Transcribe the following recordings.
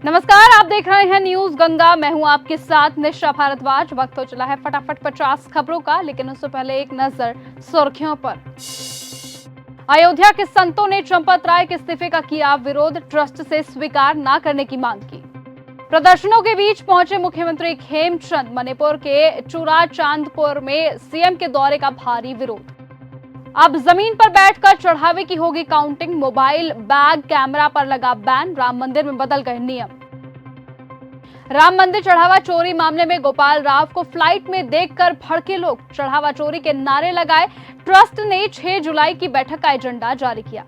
नमस्कार, आप देख रहे हैं न्यूज गंगा। मैं हूं आपके साथ निशा भारद्वाज। वक्त हो चला है फटाफट 50 खबरों का, लेकिन उससे पहले एक नजर सुर्खियों पर। अयोध्या के संतों ने चंपत राय के इस्तीफे का किया विरोध, ट्रस्ट से स्वीकार न करने की मांग की। प्रदर्शनों के बीच पहुंचे मुख्यमंत्री हेमचंद, मणिपुर के चूड़ाचांदपुर में सीएम के दौरे का भारी विरोध। अब जमीन पर बैठकर चढ़ावे की होगी काउंटिंग, मोबाइल बैग कैमरा पर लगा बैन, राम मंदिर में बदल गए नियम। राम मंदिर चढ़ावा चोरी मामले में गोपाल राव को फ्लाइट में देखकर भड़के लोग, चढ़ावा चोरी के नारे लगाए। ट्रस्ट ने 6 जुलाई की बैठक का एजेंडा जारी किया।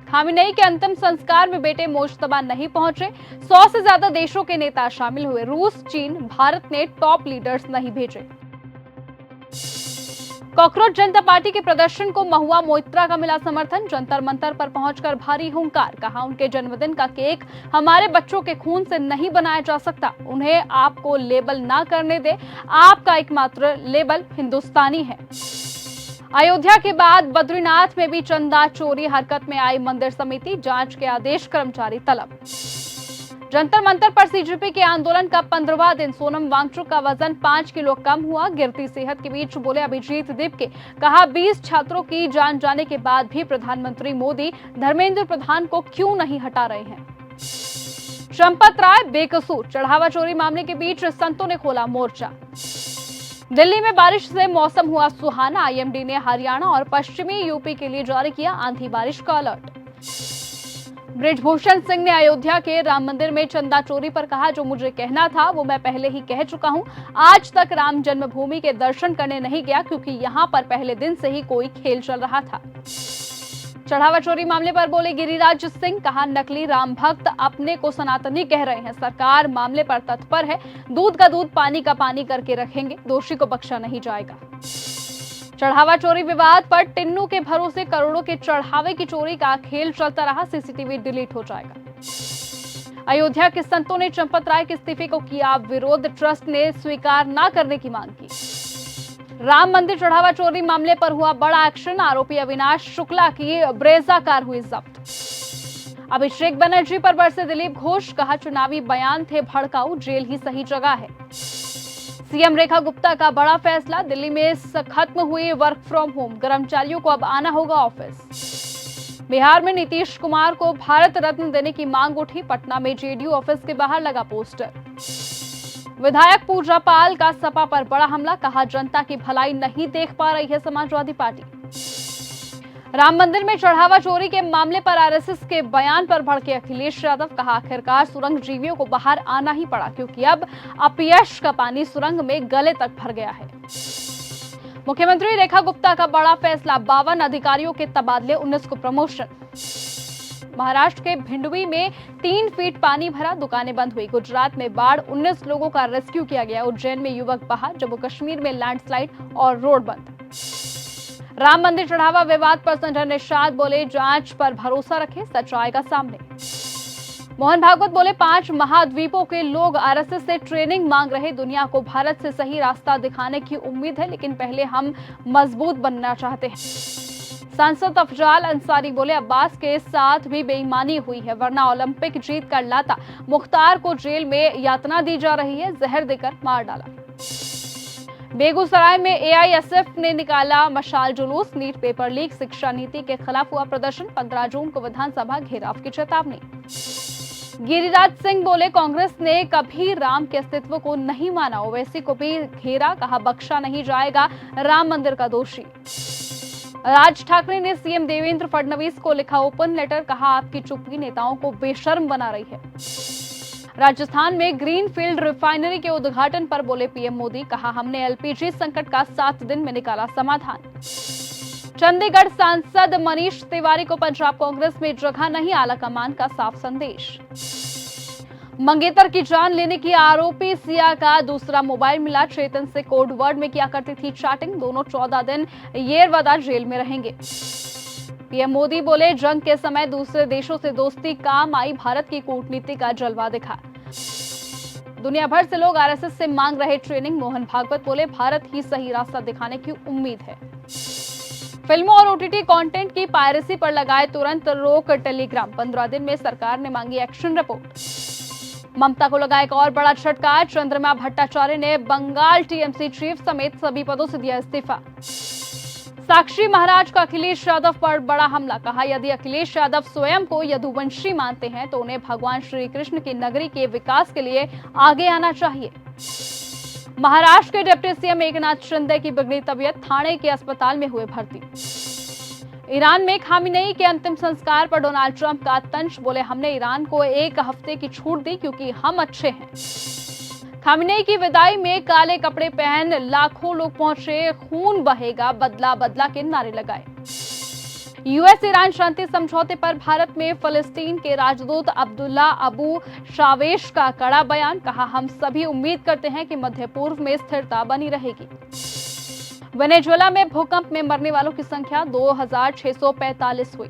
खामिनेई के अंतिम संस्कार में बेटे मोज्तबा नहीं पहुंचे, 100 से ज्यादा देशों के नेता शामिल हुए। रूस, चीन, भारत ने टॉप लीडर्स नहीं भेजे। कॉकरोच जनता पार्टी के प्रदर्शन को महुआ मोइत्रा का मिला समर्थन, जंतर मंतर पर पहुंचकर भारी हुंकार। कहा, उनके जन्मदिन का केक हमारे बच्चों के खून से नहीं बनाया जा सकता, उन्हें आपको लेबल ना करने दे, आपका एकमात्र लेबल हिंदुस्तानी है। अयोध्या के बाद बद्रीनाथ में भी चंदा चोरी हरकत में आई मंदिर समिति, जांच के आदेश कर्मचारी तलब। जंतर मंतर पर सीजेपी के आंदोलन का 15वां दिन, सोनम वांगचुक का वजन 5 किलो कम हुआ। गिरती सेहत के बीच बोले अभिजीत दीपके, कहा 20 छात्रों की जान जाने के बाद भी प्रधानमंत्री मोदी धर्मेंद्र प्रधान को क्यों नहीं हटा रहे हैं। चंपत राय बेकसूर, चढ़ावा चोरी मामले के बीच संतों ने खोला मोर्चा। दिल्ली में बारिश से मौसम हुआ सुहाना, आईएमडी ने हरियाणा और पश्चिमी यूपी के लिए जारी किया आंधी बारिश का अलर्ट। बृजभूषण सिंह ने अयोध्या के राम मंदिर में चंदा चोरी पर कहा, जो मुझे कहना था वो मैं पहले ही कह चुका हूं। आज तक राम जन्मभूमि के दर्शन करने नहीं गया, क्योंकि यहां पर पहले दिन से ही कोई खेल चल रहा था। चढ़ावा चोरी मामले पर बोले गिरिराज सिंह, कहा नकली राम भक्त अपने को सनातनी कह रहे हैं, सरकार मामले पर तत्पर है, दूध का दूध पानी का पानी करके रखेंगे, दोषी को बख्शा नहीं जाएगा। चढ़ावा चोरी विवाद पर टिन्नू के भरोसे करोड़ों के चढ़ावे की चोरी का खेल चलता रहा, सीसीटीवी डिलीट हो जाएगा। अयोध्या के संतों ने चंपत राय के इस्तीफे को किया विरोध, ट्रस्ट ने स्वीकार न करने की मांग की। राम मंदिर चढ़ावा चोरी मामले पर हुआ बड़ा एक्शन, आरोपी अविनाश शुक्ला की ब्रेजा कार हुई जब्त। अभिषेक बनर्जी पर बरसे दिलीप घोष, कहा चुनावी बयान थे भड़काऊ, जेल ही सही जगह है। सीएम रेखा गुप्ता का बड़ा फैसला, दिल्ली में खत्म हुई वर्क फ्रॉम होम, कर्मचारियों को अब आना होगा ऑफिस। बिहार में नीतीश कुमार को भारत रत्न देने की मांग उठी, पटना में जेडीयू ऑफिस के बाहर लगा पोस्टर। विधायक पूजा पाल का सपा पर बड़ा हमला, कहा जनता की भलाई नहीं देख पा रही है समाजवादी पार्टी। राम मंदिर में चढ़ावा चोरी के मामले पर आरएसएस के बयान पर भड़के अखिलेश यादव, कहा आखिरकार सुरंग जीवियों को बाहर आना ही पड़ा, क्योंकि अब अपयश का पानी सुरंग में गले तक भर गया है। मुख्यमंत्री रेखा गुप्ता का बड़ा फैसला, 52 अधिकारियों के तबादले, 19 को प्रमोशन। महाराष्ट्र के भिंडवी में 3 फीट पानी भरा, दुकानें बंद हुई। गुजरात में बाढ़, 19 लोगों का रेस्क्यू किया गया। उज्जैन में युवक बहा, जम्मू कश्मीर में लैंडस्लाइड और रोड बंद। राम मंदिर चढ़ावा विवाद पर संजय निषाद बोले, जांच पर भरोसा रखें, सच आएगा सामने। मोहन भागवत बोले, 5 महाद्वीपों के लोग आरएसएस से ट्रेनिंग मांग रहे, दुनिया को भारत से सही रास्ता दिखाने की उम्मीद है, लेकिन पहले हम मजबूत बनना चाहते हैं। सांसद अफजाल अंसारी बोले, अब्बास के साथ भी बेईमानी हुई है, वरना ओलंपिक जीत कर लाता। मुख्तार को जेल में यातना दी जा रही है, जहर देकर मार डाला। बेगूसराय में एआईएसएफ ने निकाला मशाल जुलूस, नीट पेपर लीक, शिक्षा नीति के खिलाफ हुआ प्रदर्शन, 15 जून को विधानसभा घेराव की चेतावनी। गिरिराज सिंह बोले, कांग्रेस ने कभी राम के अस्तित्व को नहीं माना, ओवैसी को भी घेरा, कहा बख्शा नहीं जाएगा राम मंदिर का दोषी। राज ठाकरे ने सीएम देवेंद्र फडणवीस को लिखा ओपन लेटर, कहा आपकी चुप्पी नेताओं को बेशर्म बना रही है। राजस्थान में ग्रीनफील्ड रिफाइनरी के उद्घाटन पर बोले पीएम मोदी, कहा हमने एलपीजी संकट का 7 दिन में निकाला समाधान। चंडीगढ़ सांसद मनीष तिवारी को पंजाब कांग्रेस में जगह नहीं, आला कमान का साफ संदेश। मंगेतर की जान लेने की आरोपी सिया का दूसरा मोबाइल मिला, चेतन से कोड वर्ड में किया करती थी चैटिंग, दोनों 14 दिन येरवदा जेल में रहेंगे। पीएम मोदी बोले, जंग के समय दूसरे देशों से दोस्ती काम आई, भारत की कूटनीति का जलवा दिखा। दुनिया भर से लोग आरएसएस से मांग रहे ट्रेनिंग, मोहन भागवत बोले, भारत ही सही रास्ता दिखाने की उम्मीद है। फिल्मों और ओटीटी कंटेंट की पायरेसी पर लगाए तुरंत रोक टेलीग्राम। 15 दिन में सरकार ने मांगी एक्शन रिपोर्ट। ममता को लगा एक और बड़ा झटका। चंद्रमा भट्टाचार्य ने बंगाल टीएमसी चीफ समेत सभी पदों से दिया इस्तीफा। साक्षी महाराज का अखिलेश यादव पर बड़ा हमला। कहा, यदि अखिलेश यादव स्वयं को यदुवंशी मानते हैं तो उन्हें भगवान श्री कृष्ण की नगरी के विकास के लिए आगे आना चाहिए। महाराष्ट्र के डिप्टी सीएम एकनाथ शिंदे की बिगड़ी तबीयत, थाने के अस्पताल में हुए भर्ती। ईरान में खामेनेई के अंतिम संस्कार पर डोनाल्ड ट्रंप का तंज। बोले, हमने ईरान को 1 हफ्ते की छूट दी क्योंकि हम अच्छे हैं। खामेनेई की विदाई में काले कपड़े पहन लाखों लोग पहुंचे। खून बहेगा, बदला बदला के नारे लगाए। यूएस ईरान शांति समझौते पर भारत में फिलिस्तीन के राजदूत अब्दुल्ला अबू शावेश का कड़ा बयान। कहा, हम सभी उम्मीद करते हैं कि मध्य पूर्व में स्थिरता बनी रहेगी। वेनेजुएला में भूकंप में मरने वालों की संख्या 2645 हुई।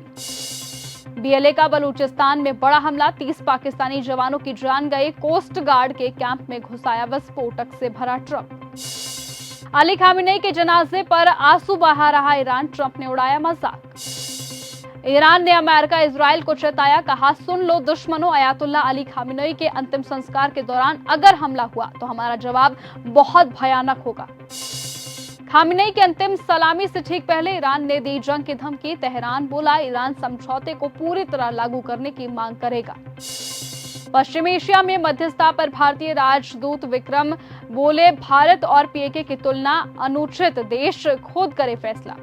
बीएलए का बलूचिस्तान में बड़ा हमला। 30 पाकिस्तानी जवानों की जान गई। कोस्ट गार्ड के कैंप में घुसाया विस्फोटक से भरा ट्रक। अली खामेनेई के जनाजे पर आंसू बहा रहा ईरान। ट्रंप ने उड़ाया मजाक। ईरान ने अमेरिका इजराइल को चेताया। कहा, सुन लो दुश्मनों, अयातुल्ला अली खामेनेई के अंतिम संस्कार के दौरान अगर हमला हुआ तो हमारा जवाब बहुत भयानक होगा। खामेनेई के अंतिम सलामी से ठीक पहले ईरान ने दी जंग की धमकी। तेहरान बोला, ईरान समझौते को पूरी तरह लागू करने की मांग करेगा। पश्चिम एशिया में मध्यस्थता पर भारतीय राजदूत विक्रम बोले, भारत और पीएके की तुलना अनुचित, देश खुद करे फैसला।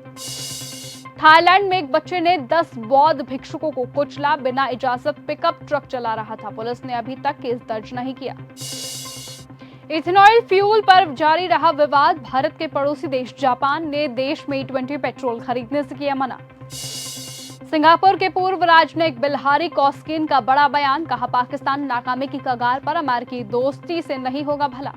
थाईलैंड में एक बच्चे ने 10 बौद्ध भिक्षुकों को कुचला। बिना इजाजत पिकअप ट्रक चला रहा था। पुलिस ने अभी तक केस दर्ज नहीं किया। इथेनॉल फ्यूल पर जारी रहा विवाद। भारत के पड़ोसी देश जापान ने देश में E20 पेट्रोल खरीदने से किया मना। सिंगापुर के पूर्व राजनयिक बिल्हारी कौस्किन का बड़ा बयान। कहा, पाकिस्तान नाकामी की कगार पर, अमेरिकी दोस्ती से नहीं होगा भला।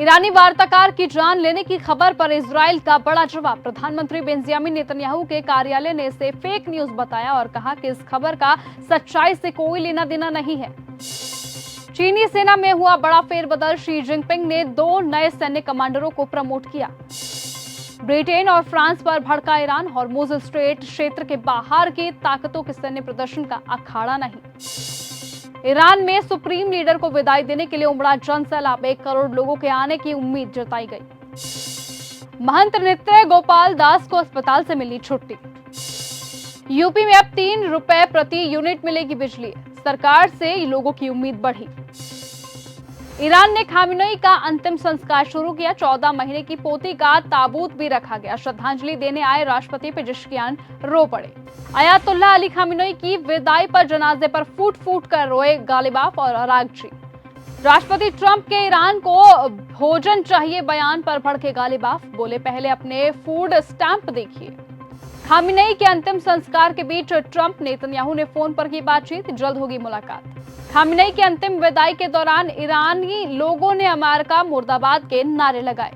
ईरानी वार्ताकार की जान लेने की खबर पर इजराइल का बड़ा जवाब। प्रधानमंत्री बेंजामिन नेतन्याहू के कार्यालय ने इसे फेक न्यूज बताया और कहा कि इस खबर का सच्चाई से कोई लेना देना नहीं है। चीनी सेना में हुआ बड़ा फेरबदल। शी जिनपिंग ने 2 नए सैन्य कमांडरों को प्रमोट किया। ब्रिटेन और फ्रांस पर भड़का ईरान। हॉर्मुज स्ट्रेट क्षेत्र के बाहर की ताकतों के सैन्य प्रदर्शन का अखाड़ा नहीं। ईरान में सुप्रीम लीडर को विदाई देने के लिए उमड़ा जनसैलाब। 1 करोड़ लोगों के आने की उम्मीद जताई गई। महंत नृत्य गोपाल दास को अस्पताल से मिली छुट्टी। यूपी में अब 3 रुपए प्रति यूनिट मिलेगी बिजली। सरकार से लोगों की उम्मीद बढ़ी। ईरान ने खामेनेई का अंतिम संस्कार शुरू किया। 14 महीने की पोती का ताबूत भी रखा गया। श्रद्धांजलि देने आए राष्ट्रपति पेजेश्कियान रो पड़े। अयातुल्ला अली खामेनेई की विदाई पर जनाजे पर फूट फूट कर रोए गालिबाफ और अरागची। राष्ट्रपति ट्रंप के ईरान को भोजन चाहिए बयान पर भड़के गालिबाफ। बोले, पहले अपने फूड स्टैंप देखिए। खामेनेई के अंतिम संस्कार के बीच ट्रंप नेतन्याहू ने फोन पर की बातचीत। जल्द होगी मुलाकात। खामेनेई की अंतिम विदाई के दौरान ईरानी लोगों ने अमेरिका मुर्दाबाद के नारे लगाए।